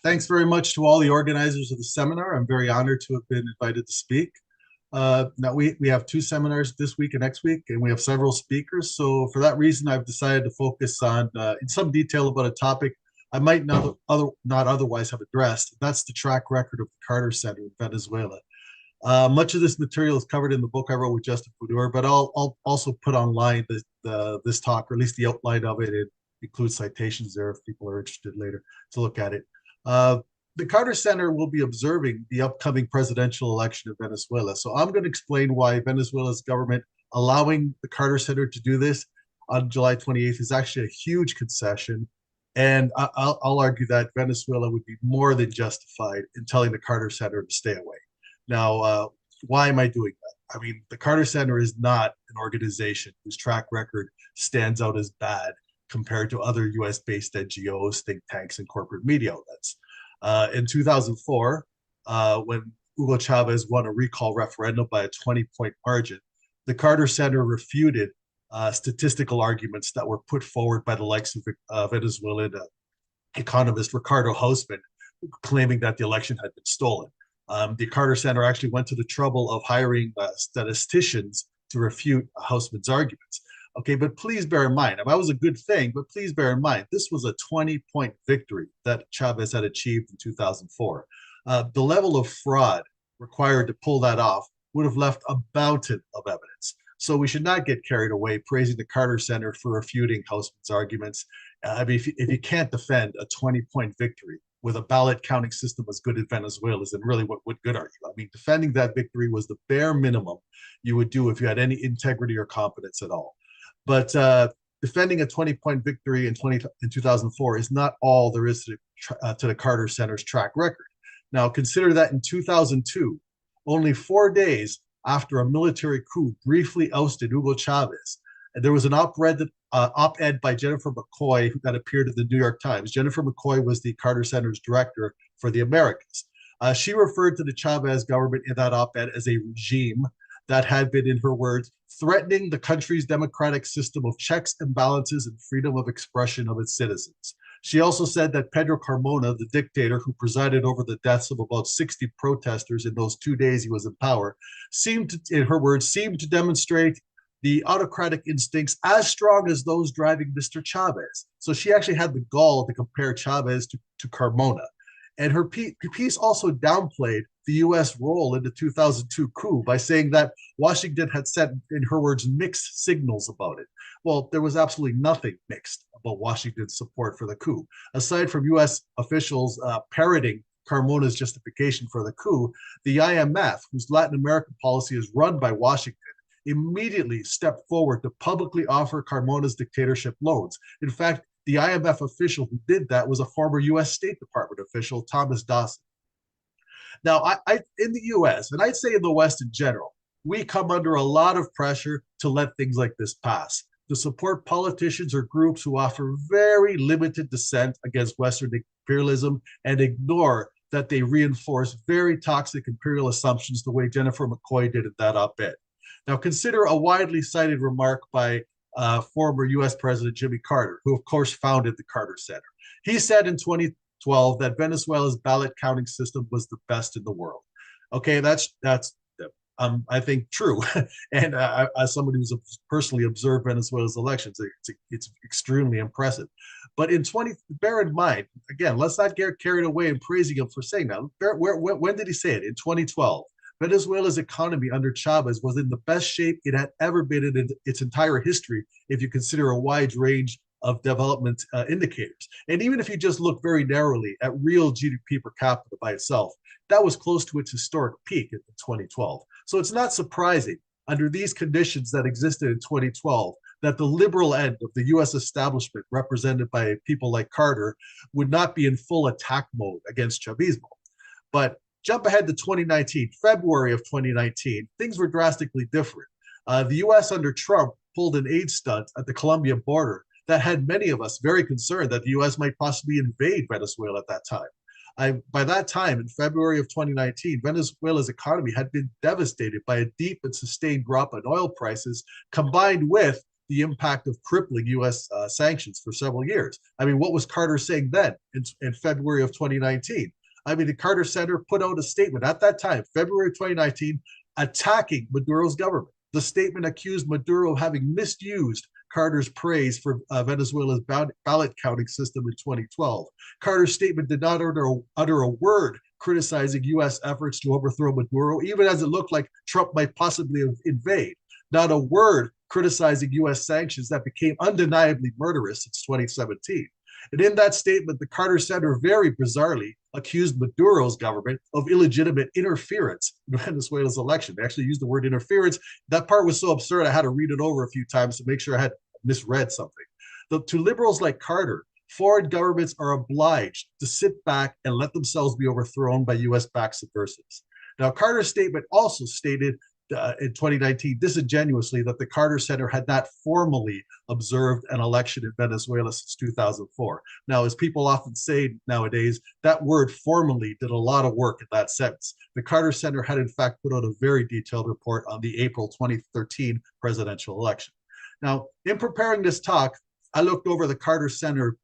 Thanks very much to all the organizers of the seminar. I'm very honored to have been invited to speak. Now we have two seminars this week and next week, and we have several speakers. So for that reason, I've decided to focus on in some detail about a topic I might not otherwise have addressed. That's the track record of the Carter Center in Venezuela. Much of this material is covered in the book I wrote with Justin Fudor, but I'll also put online this talk, or at least the outline of it. It includes citations there if people are interested later to look at it. Uh, the Carter Center will be observing the upcoming presidential election of Venezuela. So I'm going to explain why Venezuela's government allowing the Carter Center to do this on July 28th is actually a huge concession. And I'll argue that Venezuela would be more than justified in telling the Carter Center to stay away. Now, why am I doing that? I mean, the Carter Center is not an organization whose track record stands out as bad compared to other US-based NGOs, think tanks, and corporate media outlets. In 2004, when Hugo Chavez won a recall referendum by a 20-point margin, the Carter Center refuted statistical arguments that were put forward by the likes of Venezuelan economist Ricardo Hausmann, claiming that the election had been stolen. The Carter Center actually went to the trouble of hiring statisticians to refute Hausmann's arguments. Okay, but please bear in mind, that was a good thing, but please bear in mind, this was a 20-point victory that Chavez had achieved in 2004. The level of fraud required to pull that off would have left a mountain of evidence. So we should not get carried away praising the Carter Center for refuting Hausmann's arguments. I mean, if you can't defend a 20-point victory with a ballot counting system as good as Venezuela's, then really what good are you? I mean, defending that victory was the bare minimum you would do if you had any integrity or competence at all. But defending a 20-point victory in 2004 is not all there is to the Carter Center's track record. Now, consider that in 2002, only 4 days after a military coup briefly ousted Hugo Chavez, and there was an op-ed by Jennifer McCoy that appeared in the New York Times. Jennifer McCoy was the Carter Center's director for the Americas. She referred to the Chavez government in that op-ed as a regime that had been, in her words, threatening the country's democratic system of checks and balances and freedom of expression of its citizens. She also said that Pedro Carmona, the dictator who presided over the deaths of about 60 protesters in those 2 days he was in power, seemed to, in her words, seemed to demonstrate the autocratic instincts as strong as those driving Mr. Chavez. So she actually had the gall to compare Chavez to Carmona. And her piece also downplayed the U.S. role in the 2002 coup by saying that Washington had sent, in her words, mixed signals about it. Well, there was absolutely nothing mixed about Washington's support for the coup. Aside from U.S. officials parroting Carmona's justification for the coup, the IMF, whose Latin American policy is run by Washington, immediately stepped forward to publicly offer Carmona's dictatorship loans. In fact, the IMF official who did that was a former U.S. State Department official, Thomas Dawson. Now, in the U.S., and I'd say in the West in general, we come under a lot of pressure to let things like this pass, to support politicians or groups who offer very limited dissent against Western imperialism and ignore that they reinforce very toxic imperial assumptions the way Jennifer McCoy did in that op-ed. Now, consider a widely cited remark by former US President Jimmy Carter, who of course founded the Carter Center. He said in 2012 that Venezuela's ballot counting system was the best in the world. Okay, that's I think true. And as somebody who's personally observed Venezuela's elections, it's extremely impressive. But bear in mind, again, let's not get carried away in praising him for saying that. When did he say it? In 2012. Venezuela's economy under Chavez was in the best shape it had ever been in its entire history, if you consider a wide range of development indicators. And even if you just look very narrowly at real GDP per capita by itself, that was close to its historic peak in 2012. So it's not surprising under these conditions that existed in 2012 that the liberal end of the US establishment, represented by people like Carter, would not be in full attack mode against Chavismo. But jump ahead to 2019, February of 2019, things were drastically different. The US under Trump pulled an aid stunt at the Colombian border that had many of us very concerned that the US might possibly invade Venezuela at that time. By that time, in February of 2019, Venezuela's economy had been devastated by a deep and sustained drop in oil prices, combined with the impact of crippling U.S. Sanctions for several years. I mean, what was Carter saying then in February of 2019? I mean, the Carter Center put out a statement at that time, February 2019, attacking Maduro's government. The statement accused Maduro of having misused Carter's praise for Venezuela's ballot counting system in 2012. Carter's statement did not utter a word criticizing U.S. efforts to overthrow Maduro, even as it looked like Trump might possibly invade. Not a word criticizing U.S. sanctions that became undeniably murderous since 2017. And in that statement, the Carter Center very bizarrely accused Maduro's government of illegitimate interference in Venezuela's election. They actually used the word interference. That part was so absurd, I had to read it over a few times to make sure I had misread something. To liberals like Carter, foreign governments are obliged to sit back and let themselves be overthrown by U.S.-backed subversives. Now, Carter's statement also stated in 2019 disingenuously that the Carter Center had not formally observed an election in Venezuela since 2004. Now, as people often say nowadays, that word formally did a lot of work in that sense. The Carter Center had in fact put out a very detailed report on the April 2013 presidential election. Now, in preparing this talk, I looked over the Carter Center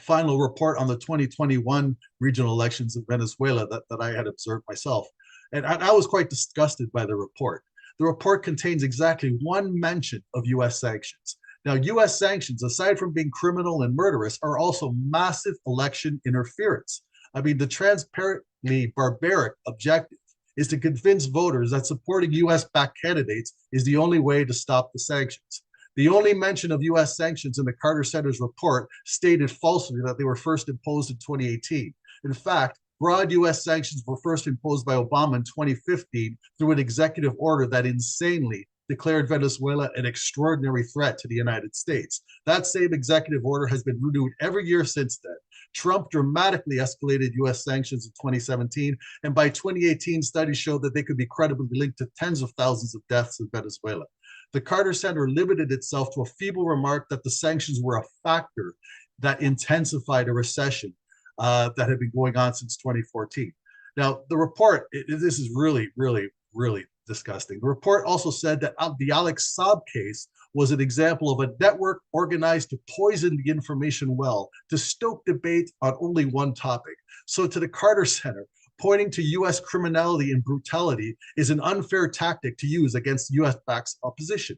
final report on the 2021 regional elections in Venezuela that I had observed myself. And I was quite disgusted by the report. The report contains exactly one mention of U.S. sanctions. Now, U.S. sanctions, aside from being criminal and murderous, are also massive election interference. I mean, the transparently barbaric objective is to convince voters that supporting U.S.-backed candidates is the only way to stop the sanctions. The only mention of U.S. sanctions in the Carter Center's report stated falsely that they were first imposed in 2018. In fact, broad U.S. sanctions were first imposed by Obama in 2015 through an executive order that insanely declared Venezuela an extraordinary threat to the United States. That same executive order has been renewed every year since then. Trump dramatically escalated U.S. sanctions in 2017, and by 2018, studies showed that they could be credibly linked to tens of thousands of deaths in Venezuela. The Carter Center limited itself to a feeble remark that the sanctions were a factor that intensified a recession that had been going on since 2014. Now, the report, this is really, really, really disgusting. The report also said that the Alex Saab case was an example of a network organized to poison the information well, to stoke debate on only one topic. So to the Carter Center, pointing to U.S. criminality and brutality is an unfair tactic to use against U.S.-backed opposition.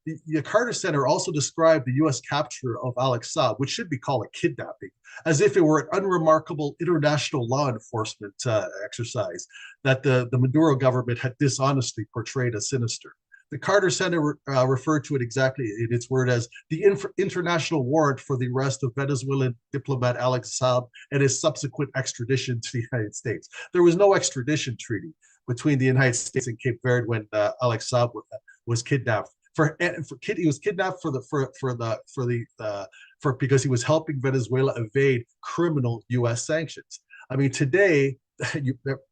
The Carter Center also described the U.S. capture of Alex Saab, which should be called a kidnapping, as if it were an unremarkable international law enforcement exercise that the Maduro government had dishonestly portrayed as sinister. The Carter Center referred to it exactly in its word as the international warrant for the arrest of Venezuelan diplomat Alex Saab and his subsequent extradition to the United States. There was no extradition treaty between the United States and Cape Verde when Alex Saab was kidnapped. He was kidnapped because he was helping Venezuela evade criminal U.S. sanctions. I mean, today, a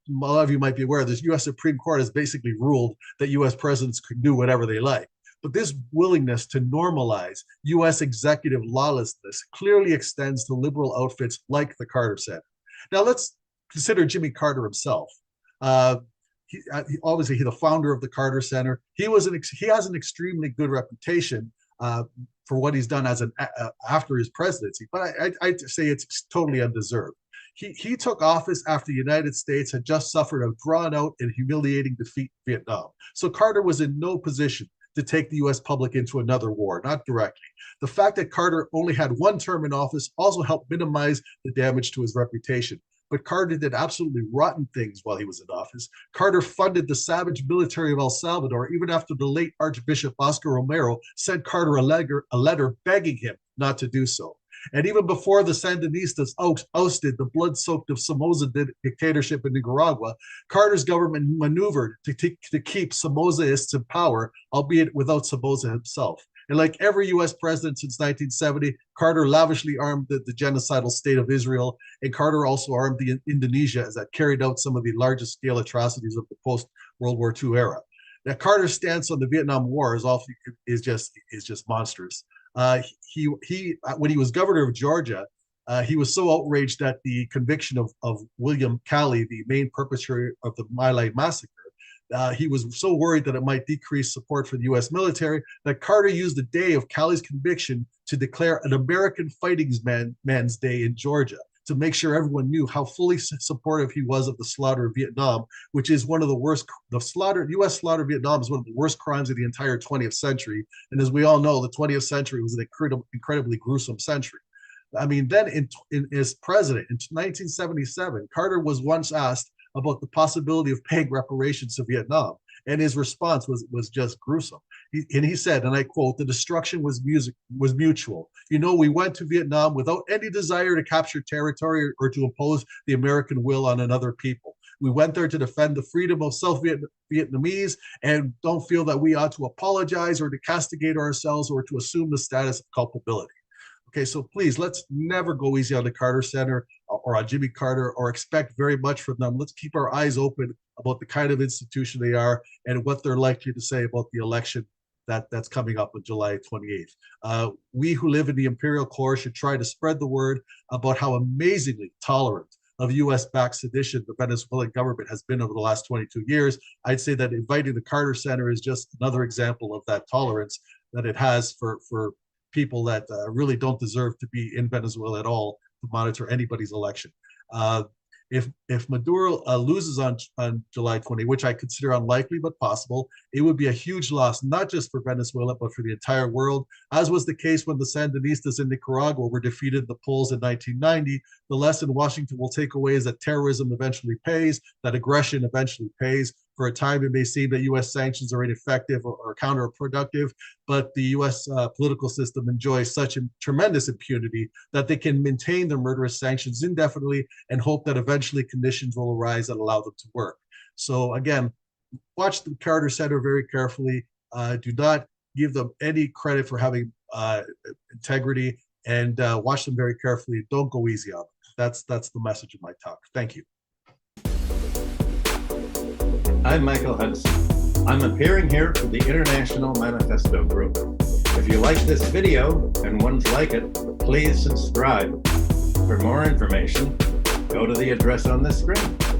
lot of you might be aware, the U.S. Supreme Court has basically ruled that U.S. presidents can do whatever they like. But this willingness to normalize U.S. executive lawlessness clearly extends to liberal outfits like the Carter Center. Now, let's consider Jimmy Carter himself. Obviously, he's the founder of the Carter Center. He has an extremely good reputation for what he's done after his presidency, but I'd say it's totally undeserved. He took office after the United States had just suffered a drawn-out and humiliating defeat in Vietnam. So Carter was in no position to take the U.S. public into another war, not directly. The fact that Carter only had one term in office also helped minimize the damage to his reputation. But Carter did absolutely rotten things while he was in office. Carter funded the savage military of El Salvador even after the late Archbishop Oscar Romero sent Carter a letter begging him not to do so. And even before the Sandinistas ousted the blood-soaked of Somoza dictatorship in Nicaragua, Carter's government maneuvered to keep Somozaists in power, albeit without Somoza himself. And like every U.S. president since 1970, Carter lavishly armed the genocidal state of Israel, and Carter also armed Indonesia as that carried out some of the largest scale atrocities of the post-World War II era. Now, Carter's stance on the Vietnam War is just monstrous. When he was governor of Georgia, he was so outraged at the conviction of William Calley, the main perpetrator of the My Lai massacre, he was so worried that it might decrease support for the U.S. military that Carter used the day of Calley's conviction to declare an American Fighting Man's Day in Georgia, to make sure everyone knew how fully supportive he was of the slaughter of Vietnam, which is one of the worst. U.S. slaughter of Vietnam is one of the worst crimes of the entire 20th century. And as we all know, the 20th century was an incredibly gruesome century. I mean, then as president in 1977, Carter was once asked about the possibility of paying reparations to Vietnam, and his response was just gruesome. He said, and I quote, "The destruction was mutual. You know, we went to Vietnam without any desire to capture territory or to impose the American will on another people. We went there to defend the freedom of South-Vietnamese and don't feel that we ought to apologize or to castigate ourselves or to assume the status of culpability." Okay, so please, let's never go easy on the Carter Center or on Jimmy Carter or expect very much from them. Let's keep our eyes open about the kind of institution they are and what they're likely to say about the election that's coming up on July 28th. We who live in the imperial core should try to spread the word about how amazingly tolerant of U.S.-backed sedition the Venezuelan government has been over the last 22 years. I'd say that inviting the Carter Center is just another example of that tolerance that it has for people that really don't deserve to be in Venezuela at all to monitor anybody's election. If Maduro loses on July 20, which I consider unlikely but possible, it would be a huge loss, not just for Venezuela, but for the entire world, as was the case when the Sandinistas in Nicaragua were defeated in the polls in 1990. The lesson Washington will take away is that terrorism eventually pays, that aggression eventually pays. For a time, it may seem that U.S. sanctions are ineffective or counterproductive, but the U.S. Political system enjoys such tremendous impunity that they can maintain their murderous sanctions indefinitely and hope that eventually conditions will arise that allow them to work. So again, watch the Carter Center very carefully. Do not give them any credit for having integrity, and watch them very carefully. Don't go easy on them. That's the message of my talk. Thank you. I'm Michael Hudson. I'm appearing here for the International Manifesto Group. If you like this video and ones like it, please subscribe. For more information, go to the address on the screen.